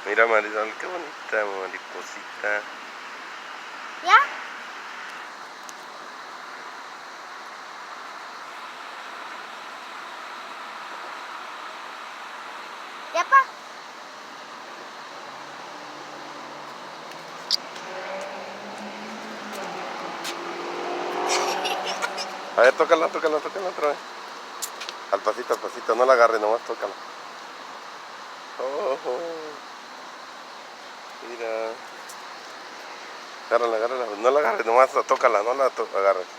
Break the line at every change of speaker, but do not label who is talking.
Mira, Marisol, qué bonita mariposita.
¿Ya? ¿Ya, pa?
A ver, tócala otra vez. Al pasito, no la agarres, nomás tócala. Oh, mira. Agárrala, no la agarres, nomás tócala, no la agarres.